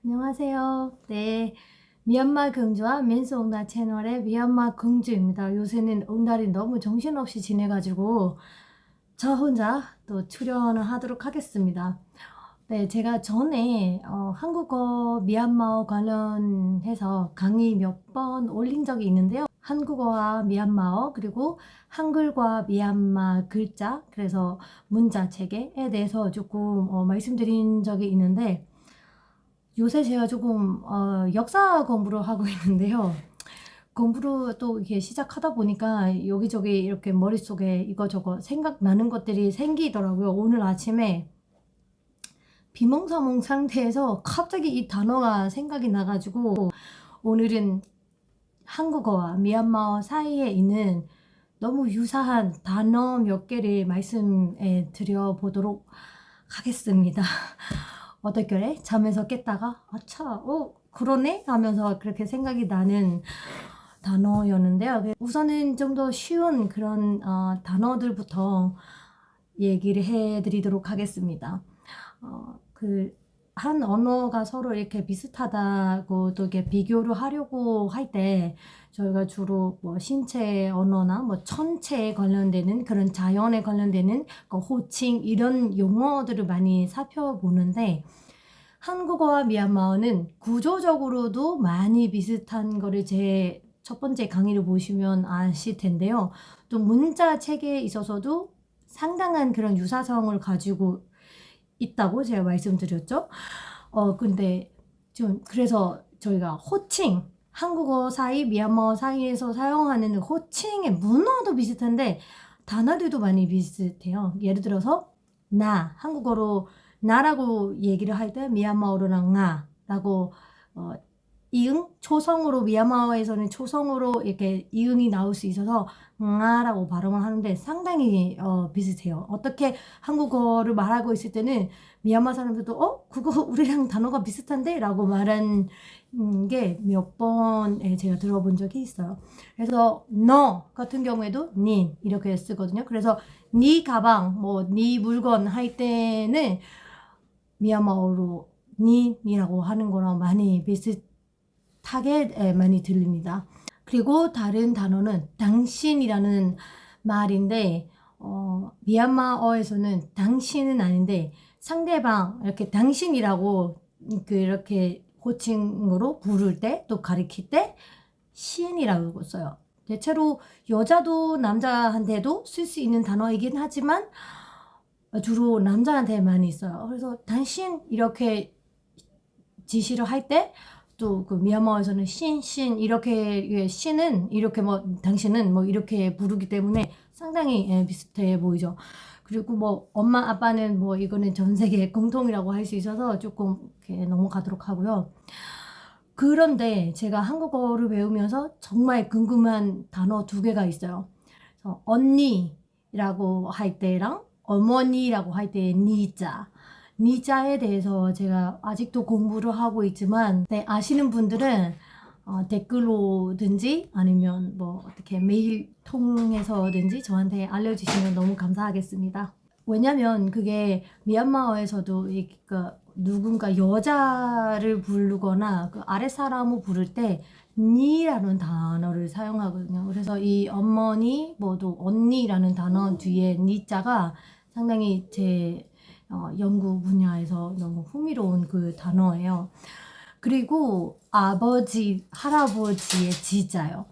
안녕하세요. 네, 미얀마 경주와 민속나 채널의 미얀마 경주입니다. 요새는 응달이 너무 정신없이 지내가지고 저 혼자 또 출연을 하도록 하겠습니다. 네, 제가 전에 한국어 미얀마어 관련해서 강의 몇 번 올린 적이 있는데요. 한국어와 미얀마어 그리고 한글과 미얀마 글자 그래서 문자 체계에 대해서 조금 말씀드린 적이 있는데 요새 제가 조금 역사 공부를 하고 있는데요. 공부를 또 이렇게 시작하다 보니까 여기저기 이렇게 머릿속에 이거저거 생각나는 것들이 생기더라고요. 오늘 아침에 비몽사몽 상태에서 갑자기 이 단어가 생각이 나가지고 오늘은 한국어와 미얀마어 사이에 있는 너무 유사한 단어 몇 개를 말씀해 드려보도록 하겠습니다. 어떻게 잠에서 깼다가 아차 그러네 하면서 그렇게 생각이 나는 단어였는데요. 우선은 좀 더 쉬운 그런 단어들부터 얘기를 해드리도록 하겠습니다. 한 언어가 서로 이렇게 비슷하다고 또 이렇게 비교를 하려고 할 때 저희가 주로 뭐 신체 언어나 뭐 천체에 관련되는 그런 자연에 관련되는 호칭 이런 용어들을 많이 살펴보는데 한국어와 미얀마어는 구조적으로도 많이 비슷한 거를 제 첫 번째 강의를 보시면 아실 텐데요. 또 문자 체계에 있어서도 상당한 그런 유사성을 가지고 있다고 제가 말씀드렸죠. 근데 좀 그래서 저희가 호칭 한국어 사이 미얀마어 사이에서 사용하는 호칭의 문화도 비슷한데 단어들도 많이 비슷해요. 예를 들어서 나 한국어로 나라고 얘기를 할 때 미얀마어로는 나라고 이응 초성으로 미얀마어에서는 초성으로 이렇게 이응이 나올 수 있어서 나라고 발음을 하는데 상당히 비슷해요. 어떻게 한국어를 말하고 있을 때는 미얀마 사람들도 그거 우리랑 단어가 비슷한데? 라고 말한 게 몇 번 제가 들어본 적이 있어요. 그래서 너 같은 경우에도 닌 이렇게 쓰거든요. 그래서 니 가방, 뭐 니 물건 할 때는 미얀마어로 니라고 하는 거랑 많이 비슷하게 많이 들립니다. 그리고 다른 단어는 당신이라는 말인데 미얀마어에서는 당신은 아닌데 상대방 이렇게 당신이라고 이렇게 호칭으로 부를 때 또 가리킬 때 시인이라고 써요. 대체로 여자도 남자한테도 쓸 수 있는 단어이긴 하지만 주로 남자한테 많이 써요. 그래서 당신 이렇게 지시를 할 때 또 그 미얀마에서는 신 이렇게 신은 이렇게 뭐 당신은 뭐 이렇게 부르기 때문에 상당히 비슷해 보이죠. 그리고 뭐 엄마 아빠는 뭐 이거는 전 세계 공통이라고 할 수 있어서 조금 이렇게 넘어가도록 하고요. 그런데 제가 한국어를 배우면서 정말 궁금한 단어 두 개가 있어요. 언니라고 할 때랑 어머니라고 할 때의 니자. 니자에 대해서 제가 아직도 공부를 하고 있지만 아시는 분들은 댓글로든지 아니면 뭐 어떻게 메일 통해서든지 저한테 알려주시면 너무 감사하겠습니다. 왜냐면 그게 미얀마어에서도 누군가 여자를 부르거나 그 아랫사람을 부를 때 니라는 단어를 사용하거든요. 그래서 이 어머니 뭐도 언니라는 단어 뒤에 니자가 상당히 제 연구 분야에서 너무 흥미로운 그 단어예요. 그리고 아버지, 할아버지의 지자요.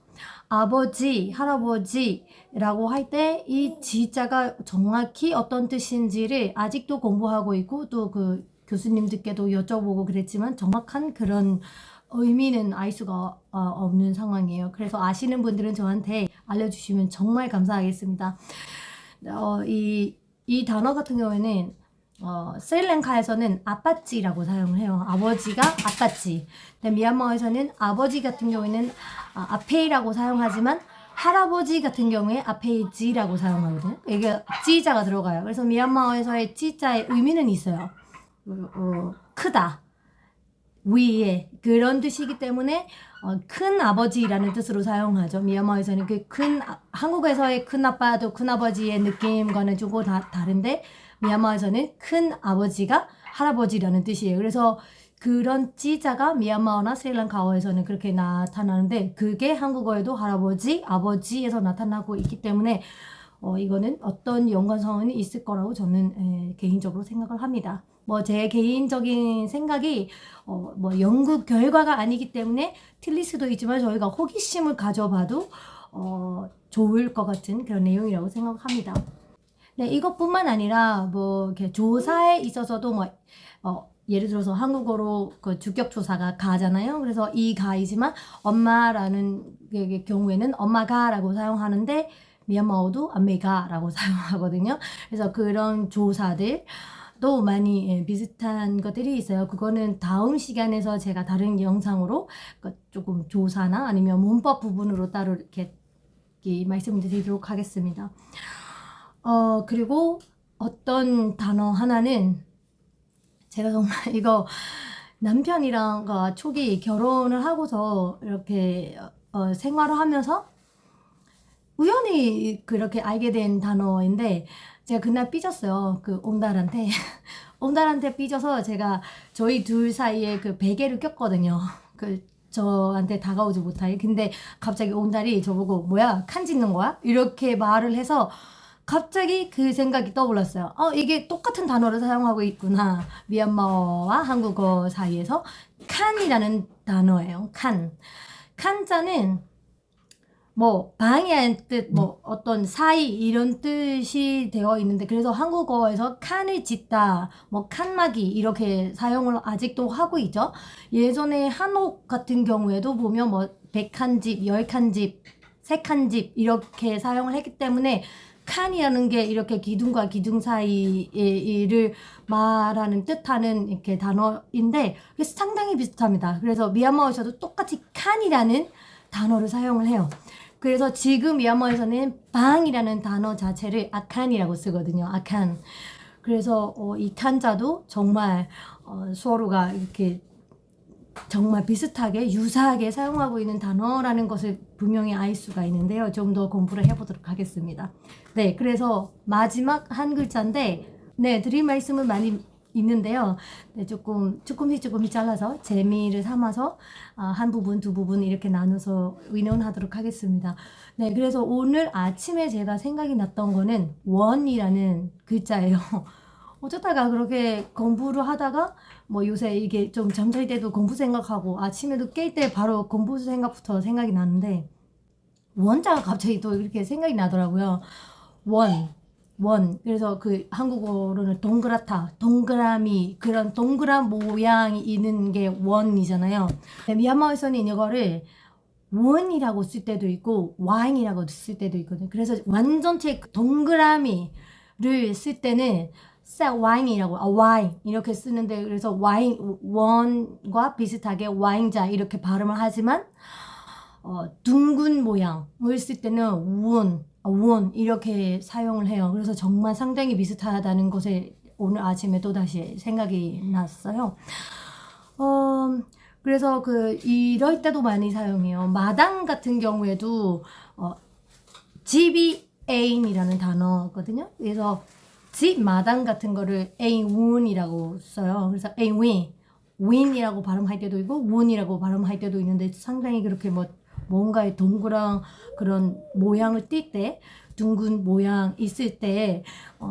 아버지, 할아버지라고 할 때 이 지자가 정확히 어떤 뜻인지를 아직도 공부하고 있고 또 그 교수님들께도 여쭤보고 그랬지만 정확한 그런 의미는 알 수가 없는 상황이에요. 그래서 아시는 분들은 저한테 알려주시면 정말 감사하겠습니다. 이 단어 같은 경우에는 스리랑카에서는 아빠찌라고 사용을 해요. 아버지가 아빠찌. 근데 미얀마에서는 아버지 같은 경우에는 아페이라고 사용하지만 할아버지 같은 경우에 아페이지라고 사용하거든요. 이게 지자가 들어가요. 그래서 미얀마어에서의 지자의 의미는 있어요. 크다. 위에 그런 뜻이기 때문에 큰 아버지라는 뜻으로 사용하죠. 미얀마에서는 한국에서의 큰 아빠도 큰 아버지의 느낌과는 조금 다른데 미얀마에서는 큰 아버지가 할아버지라는 뜻이에요. 그래서 그런 지자가 미얀마어나 스리랑카어에서는 그렇게 나타나는데 그게 한국어에도 할아버지, 아버지에서 나타나고 있기 때문에 이거는 어떤 연관성이 있을 거라고 저는 개인적으로 생각을 합니다. 뭐 제 개인적인 생각이 뭐 연구 결과가 아니기 때문에 틀릴 수도 있지만 저희가 호기심을 가져봐도 좋을 것 같은 그런 내용이라고 생각합니다. 네, 이것뿐만 아니라 뭐 이렇게 조사에 있어서도 뭐 예를 들어서 한국어로 그 주격 조사가 가잖아요. 그래서 이 가이지만 엄마라는 경우에는 엄마가라고 사용하는데 미얀마어도 엄메가라고 사용하거든요. 그래서 그런 조사들도 많이 비슷한 것들이 있어요. 그거는 다음 시간에서 제가 다른 영상으로 조금 조사나 아니면 문법 부분으로 따로 이렇게 말씀드리도록 하겠습니다. 그리고 어떤 단어 하나는 제가 정말 이거 남편이랑 초기 결혼을 하고서 이렇게 생활을 하면서 우연히 그렇게 알게 된 단어인데 제가 그날 삐졌어요. 그 옹달한테. 옹달한테 삐져서 제가 저희 둘 사이에 그 베개를 꼈거든요. 그 저한테 다가오지 못하게. 근데 갑자기 옹달이 저보고 뭐야 칸 짓는 거야? 이렇게 말을 해서 갑자기 그 생각이 떠올랐어요. 이게 똑같은 단어를 사용하고 있구나. 미얀마어와 한국어 사이에서 칸이라는 단어예요. 칸. 칸자는 뭐 방해하는 뜻, 뭐 어떤 사이 이런 뜻이 되어 있는데 그래서 한국어에서 칸을 짓다, 뭐 칸막이 이렇게 사용을 아직도 하고 있죠. 예전에 한옥 같은 경우에도 보면 뭐 100칸집, 10칸집, 3칸집 이렇게 사용을 했기 때문에 칸이라는 게 이렇게 기둥과 기둥 사이를 말하는 뜻하는 이렇게 단어인데 상당히 비슷합니다. 그래서 미얀마어에서도 똑같이 칸이라는 단어를 사용을 해요. 그래서 지금 미얀마에서는 방이라는 단어 자체를 아칸이라고 쓰거든요. 아칸. 그래서 이 칸자도 정말 서로가 이렇게 정말 비슷하게 유사하게 사용하고 있는 단어라는 것을 분명히 알 수가 있는데요. 좀 더 공부를 해보도록 하겠습니다. 네, 그래서 마지막 한 글자인데 네, 드릴 말씀은 많이 있는데요. 네, 조금씩 잘라서 재미를 삼아서 한 부분, 두 부분 이렇게 나눠서 의논하도록 하겠습니다. 네, 그래서 오늘 아침에 제가 생각이 났던 거는 원이라는 글자예요. 어쩌다가 그렇게 공부를 하다가 뭐 요새 이게 좀 잠잘 때도 공부 생각하고 아침에도 깰 때 바로 공부 생각부터 생각이 나는데 원자가 갑자기 또 이렇게 생각이 나더라고요. 원. 그래서 그 한국어로는 동그랗다, 동그라미, 그런 동그란 모양이 있는 게 원이잖아요. 미얀마에서는 이거를 원이라고 쓸 때도 있고 와인이라고 쓸 때도 있거든요. 그래서 완전체 동그라미를 쓸 때는 와인이라고 와인 이렇게 쓰는데 그래서 와인 원과 비슷하게 와인자 이렇게 발음을 하지만 둥근 모양을 쓸 때는 원 이렇게 사용을 해요. 그래서 정말 상당히 비슷하다는 것에 오늘 아침에 또다시 생각이 났어요. 그래서 이럴 때도 많이 사용해요. 마당 같은 경우에도 집이 애인이라는 단어거든요. 그래서 집 마당 같은 거를 애인운이라고 써요. 그래서 애인 윈이라고 발음할 때도 있고 운이라고 발음할 때도 있는데 상당히 그렇게 뭔가의 동그란 그런 모양을 띌 때 둥근 모양 있을 때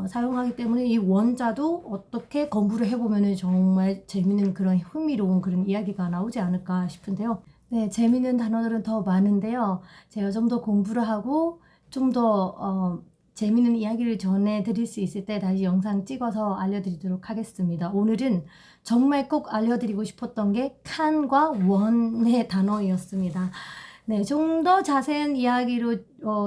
사용하기 때문에 이 원자도 어떻게 공부를 해보면 정말 재밌는 그런 흥미로운 그런 이야기가 나오지 않을까 싶은데요. 네, 재밌는 단어들은 더 많은데요. 제가 좀 더 공부를 하고 좀 더 재밌는 이야기를 전해드릴 수 있을 때 다시 영상 찍어서 알려드리도록 하겠습니다. 오늘은 정말 꼭 알려드리고 싶었던 게 칸과 원의 단어였습니다. 네, 좀 더 자세한 이야기로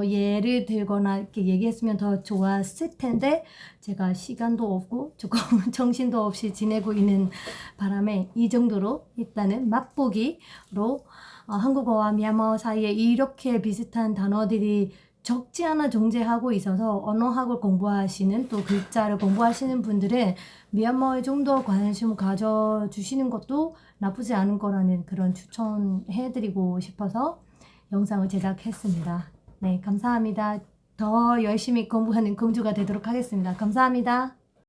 예를 들거나 이렇게 얘기했으면 더 좋았을 텐데 제가 시간도 없고 조금 정신도 없이 지내고 있는 바람에 이 정도로 일단은 맛보기로 한국어와 미얀마어 사이에 이렇게 비슷한 단어들이 적지 않아 존재하고 있어서 언어학을 공부하시는 또 글자를 공부하시는 분들은 미얀마어에 좀 더 관심을 가져주시는 것도 나쁘지 않은 거라는 그런 추천해드리고 싶어서 영상을 제작했습니다. 네, 감사합니다. 더 열심히 공부하는 공주가 되도록 하겠습니다. 감사합니다.